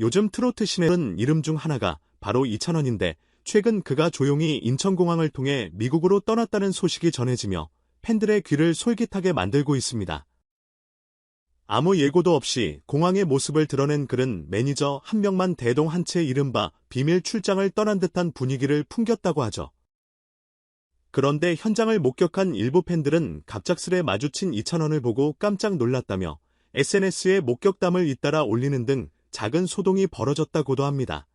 요즘 트로트 신의 이름 중 하나가 바로 이찬원인데 최근 그가 조용히 인천공항을 통해 미국으로 떠났다는 소식이 전해지며 팬들의 귀를 솔깃하게 만들고 있습니다. 아무 예고도 없이 공항의 모습을 드러낸 그는 매니저 한 명만 대동 한 채 이른바 비밀 출장을 떠난 듯한 분위기를 풍겼다고 하죠. 그런데 현장을 목격한 일부 팬들은 갑작스레 마주친 이찬원을 보고 깜짝 놀랐다며 SNS에 목격담을 잇따라 올리는 등 작은 소동이 벌어졌다고도 합니다.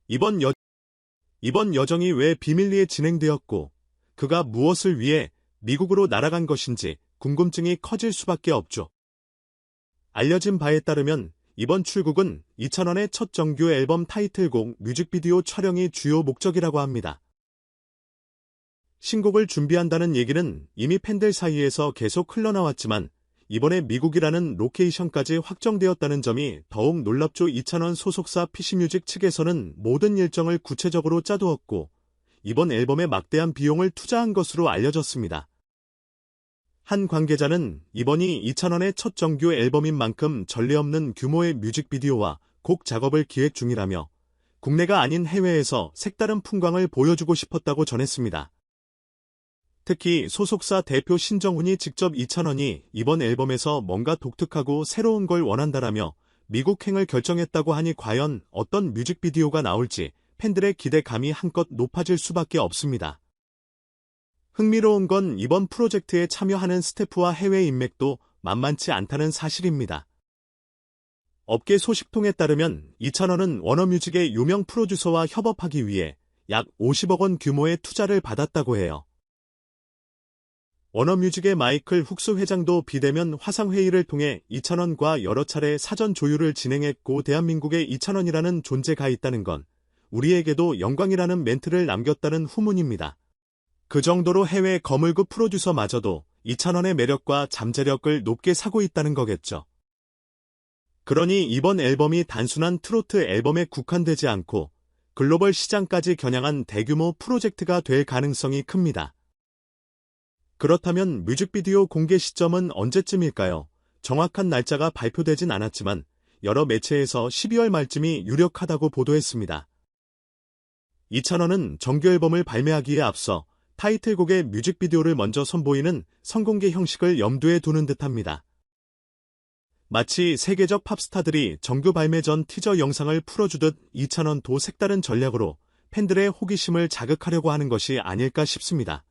이번 여정이 왜 비밀리에 진행되었고 그가 무엇을 위해 미국으로 날아간 것인지 궁금증이 커질 수밖에 없죠. 알려진 바에 따르면 이번 출국은 이찬원의 첫 정규 앨범 타이틀곡 뮤직비디오 촬영이 주요 목적이라고 합니다. 신곡을 준비한다는 얘기는 이미 팬들 사이에서 계속 흘러나왔지만 이번에 미국이라는 로케이션까지 확정되었다는 점이 더욱 놀랍죠. 이찬원 소속사 PC뮤직 측에서는 모든 일정을 구체적으로 짜두었고 이번 앨범에 막대한 비용을 투자한 것으로 알려졌습니다. 한 관계자는 이번이 이찬원의 첫 정규 앨범인 만큼 전례 없는 규모의 뮤직비디오와 곡 작업을 기획 중이라며 국내가 아닌 해외에서 색다른 풍광을 보여주고 싶었다고 전했습니다. 특히 소속사 대표 신정훈이 직접 이찬원이 이번 앨범에서 뭔가 독특하고 새로운 걸 원한다라며 미국행을 결정했다고 하니 과연 어떤 뮤직비디오가 나올지 팬들의 기대감이 한껏 높아질 수밖에 없습니다. 흥미로운 건 이번 프로젝트에 참여하는 스태프와 해외 인맥도 만만치 않다는 사실입니다. 업계 소식통에 따르면 이찬원은 워너뮤직의 유명 프로듀서와 협업하기 위해 약 50억 원 규모의 투자를 받았다고 해요. 워너뮤직의 마이클 훅스 회장도 비대면 화상회의를 통해 이찬원과 여러 차례 사전 조율을 진행했고 대한민국에 이찬원이라는 존재가 있다는 건 우리에게도 영광이라는 멘트를 남겼다는 후문입니다. 그 정도로 해외 거물급 프로듀서마저도 이찬원의 매력과 잠재력을 높게 사고 있다는 거겠죠. 그러니 이번 앨범이 단순한 트로트 앨범에 국한되지 않고 글로벌 시장까지 겨냥한 대규모 프로젝트가 될 가능성이 큽니다. 그렇다면 뮤직비디오 공개 시점은 언제쯤일까요? 정확한 날짜가 발표되진 않았지만 여러 매체에서 12월 말쯤이 유력하다고 보도했습니다. 이찬원은 정규 앨범을 발매하기에 앞서 타이틀곡의 뮤직비디오를 먼저 선보이는 선공개 형식을 염두에 두는 듯합니다. 마치 세계적 팝스타들이 정규 발매 전 티저 영상을 풀어주듯 이찬원도 색다른 전략으로 팬들의 호기심을 자극하려고 하는 것이 아닐까 싶습니다.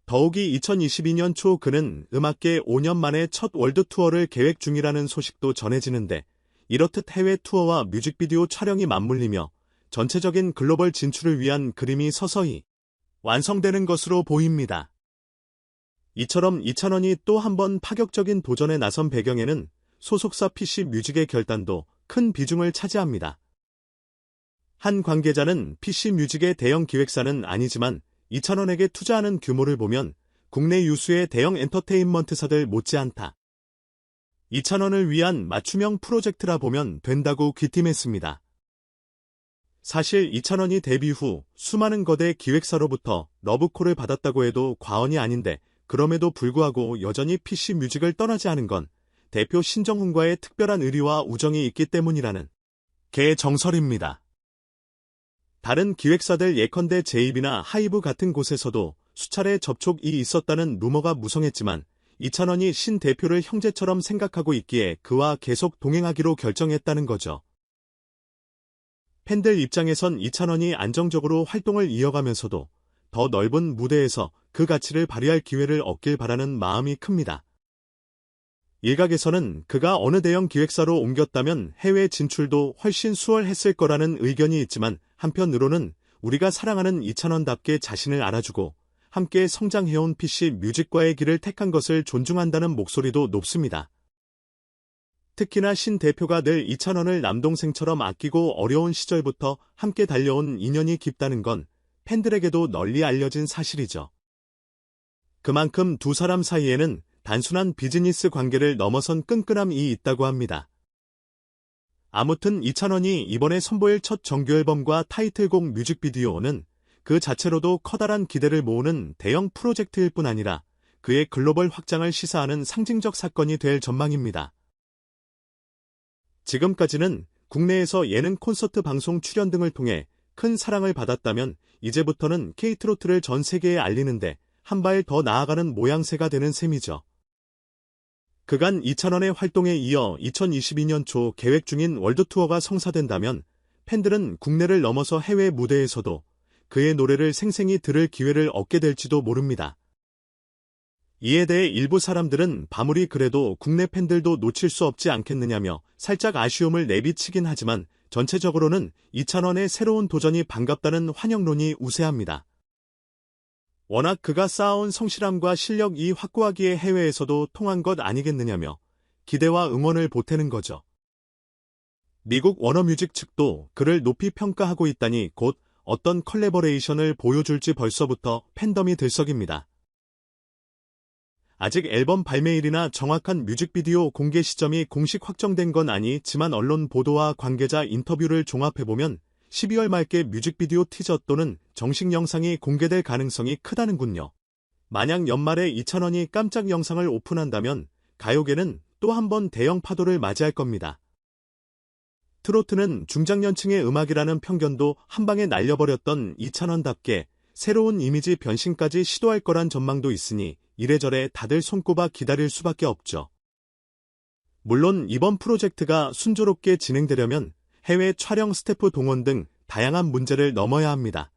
더욱이 2022년 초 그는 음악계 5년 만에 첫 월드 투어를 계획 중이라는 소식도 전해지는데 이렇듯 해외 투어와 뮤직비디오 촬영이 맞물리며 전체적인 글로벌 진출을 위한 그림이 서서히 완성되는 것으로 보입니다. 이처럼 이찬원이 또 한 번 파격적인 도전에 나선 배경에는 소속사 PC뮤직의 결단도 큰 비중을 차지합니다. 한 관계자는 PC뮤직의 대형 기획사는 아니지만 이찬원에게 투자하는 규모를 보면 국내 유수의 대형 엔터테인먼트사들 못지않다. 이찬원을 위한 맞춤형 프로젝트라 보면 된다고 귀띔했습니다. 사실 이찬원이 데뷔 후 수많은 거대 기획사로부터 러브콜을 받았다고 해도 과언이 아닌데 그럼에도 불구하고 여전히 PC뮤직을 떠나지 않은 건 대표 신정훈과의 특별한 의리와 우정이 있기 때문이라는 게 정설입니다. 다른 기획사들 예컨대 제이비나 하이브 같은 곳에서도 수차례 접촉이 있었다는 루머가 무성했지만 이찬원이 신 대표를 형제처럼 생각하고 있기에 그와 계속 동행하기로 결정했다는 거죠. 팬들 입장에선 이찬원이 안정적으로 활동을 이어가면서도 더 넓은 무대에서 그 가치를 발휘할 기회를 얻길 바라는 마음이 큽니다. 일각에서는 그가 어느 대형 기획사로 옮겼다면 해외 진출도 훨씬 수월했을 거라는 의견이 있지만 한편으로는 우리가 사랑하는 이찬원답게 자신을 알아주고 함께 성장해온 PC뮤직과의 길을 택한 것을 존중한다는 목소리도 높습니다. 특히나 신 대표가 늘 이찬원을 남동생처럼 아끼고 어려운 시절부터 함께 달려온 인연이 깊다는 건 팬들에게도 널리 알려진 사실이죠. 그만큼 두 사람 사이에는 단순한 비즈니스 관계를 넘어선 끈끈함이 있다고 합니다. 아무튼 이찬원이 이번에 선보일 첫 정규 앨범과 타이틀곡 뮤직비디오는 그 자체로도 커다란 기대를 모으는 대형 프로젝트일 뿐 아니라 그의 글로벌 확장을 시사하는 상징적 사건이 될 전망입니다. 지금까지는 국내에서 예능 콘서트 방송 출연 등을 통해 큰 사랑을 받았다면 이제부터는 K트로트를 전 세계에 알리는데 한 발 더 나아가는 모양새가 되는 셈이죠. 그간 이찬원의 활동에 이어 2022년 초 계획 중인 월드투어가 성사된다면 팬들은 국내를 넘어서 해외 무대에서도 그의 노래를 생생히 들을 기회를 얻게 될지도 모릅니다. 이에 대해 일부 사람들은 아무리 그래도 국내 팬들도 놓칠 수 없지 않겠느냐며 살짝 아쉬움을 내비치긴 하지만 전체적으로는 이찬원의 새로운 도전이 반갑다는 환영론이 우세합니다. 워낙 그가 쌓아온 성실함과 실력이 확고하기에 해외에서도 통한 것 아니겠느냐며 기대와 응원을 보태는 거죠. 미국 워너뮤직 측도 그를 높이 평가하고 있다니 곧 어떤 컬래버레이션을 보여줄지 벌써부터 팬덤이 들썩입니다. 아직 앨범 발매일이나 정확한 뮤직비디오 공개 시점이 공식 확정된 건 아니지만 언론 보도와 관계자 인터뷰를 종합해보면 12월 말께 뮤직비디오 티저 또는 정식 영상이 공개될 가능성이 크다는군요. 만약 연말에 이찬원이 깜짝 영상을 오픈한다면 가요계는 또 한 번 대형 파도를 맞이할 겁니다. 트로트는 중장년층의 음악이라는 편견도 한방에 날려버렸던 이찬원답게 새로운 이미지 변신까지 시도할 거란 전망도 있으니 이래저래 다들 손꼽아 기다릴 수밖에 없죠. 물론 이번 프로젝트가 순조롭게 진행되려면 해외 촬영 스태프 동원 등 다양한 문제를 넘어야 합니다.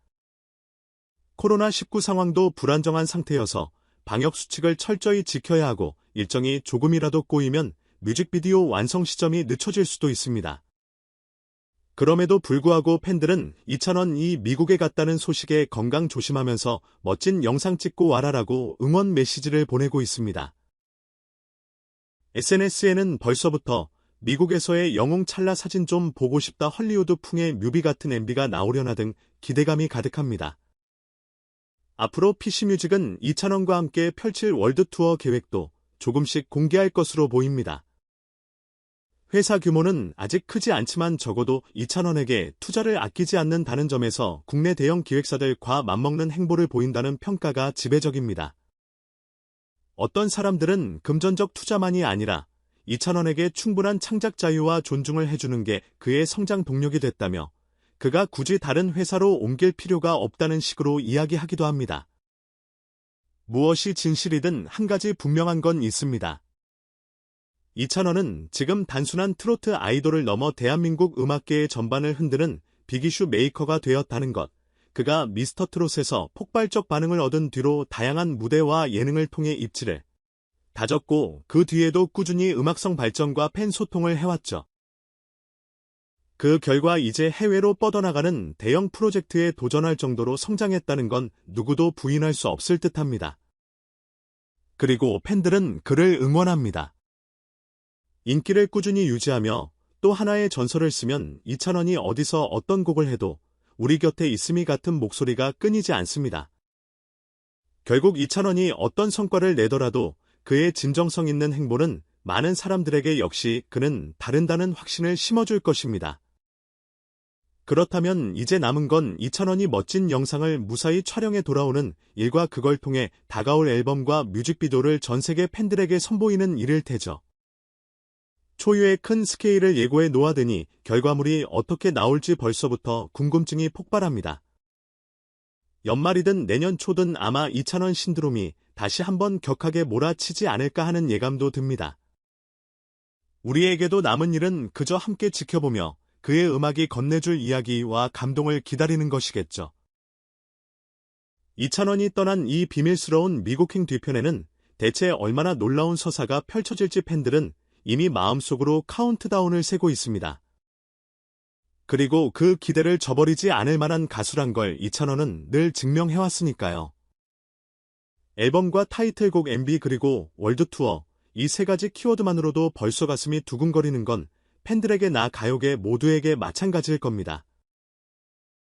코로나19 상황도 불안정한 상태여서 방역 수칙을 철저히 지켜야 하고 일정이 조금이라도 꼬이면 뮤직비디오 완성 시점이 늦춰질 수도 있습니다. 그럼에도 불구하고 팬들은 이찬원이 미국에 갔다는 소식에 건강 조심하면서 멋진 영상 찍고 와라라고 응원 메시지를 보내고 있습니다. SNS에는 벌써부터 미국에서의 영웅 찰나 사진 좀 보고 싶다 헐리우드풍의 뮤비 같은 MV가 나오려나 등 기대감이 가득합니다. 앞으로 PC뮤직은 이찬원과 함께 펼칠 월드투어 계획도 조금씩 공개할 것으로 보입니다. 회사 규모는 아직 크지 않지만 적어도 이찬원에게 투자를 아끼지 않는다는 점에서 국내 대형 기획사들과 맞먹는 행보를 보인다는 평가가 지배적입니다. 어떤 사람들은 금전적 투자만이 아니라 이찬원에게 충분한 창작 자유와 존중을 해주는 게 그의 성장 동력이 됐다며 그가 굳이 다른 회사로 옮길 필요가 없다는 식으로 이야기하기도 합니다. 무엇이 진실이든 한 가지 분명한 건 있습니다. 이찬원은 지금 단순한 트로트 아이돌을 넘어 대한민국 음악계의 전반을 흔드는 빅이슈 메이커가 되었다는 것, 그가 미스터트롯에서 폭발적 반응을 얻은 뒤로 다양한 무대와 예능을 통해 입지를 다졌고 그 뒤에도 꾸준히 음악성 발전과 팬 소통을 해왔죠. 그 결과 이제 해외로 뻗어나가는 대형 프로젝트에 도전할 정도로 성장했다는 건 누구도 부인할 수 없을 듯합니다. 그리고 팬들은 그를 응원합니다. 인기를 꾸준히 유지하며 또 하나의 전설을 쓰면 이찬원이 어디서 어떤 곡을 해도 우리 곁에 있음이 같은 목소리가 끊이지 않습니다. 결국 이찬원이 어떤 성과를 내더라도 그의 진정성 있는 행보는 많은 사람들에게 역시 그는 다른다는 확신을 심어줄 것입니다. 그렇다면 이제 남은 건 이찬원이 멋진 영상을 무사히 촬영해 돌아오는 일과 그걸 통해 다가올 앨범과 뮤직비디오를 전 세계 팬들에게 선보이는 일일 테죠. 초유의 큰 스케일을 예고해 놓아드니 결과물이 어떻게 나올지 벌써부터 궁금증이 폭발합니다. 연말이든 내년 초든 아마 이찬원 신드롬이 다시 한번 격하게 몰아치지 않을까 하는 예감도 듭니다. 우리에게도 남은 일은 그저 함께 지켜보며 그의 음악이 건네줄 이야기와 감동을 기다리는 것이겠죠. 이찬원이 떠난 이 비밀스러운 미국행 뒤편에는 대체 얼마나 놀라운 서사가 펼쳐질지 팬들은 이미 마음속으로 카운트다운을 세고 있습니다. 그리고 그 기대를 저버리지 않을 만한 가수란 걸 이찬원은 늘 증명해왔으니까요. 앨범과 타이틀곡 MV 그리고 월드투어 이 세 가지 키워드만으로도 벌써 가슴이 두근거리는 건 팬들에게나 가요계 모두에게 마찬가지일 겁니다.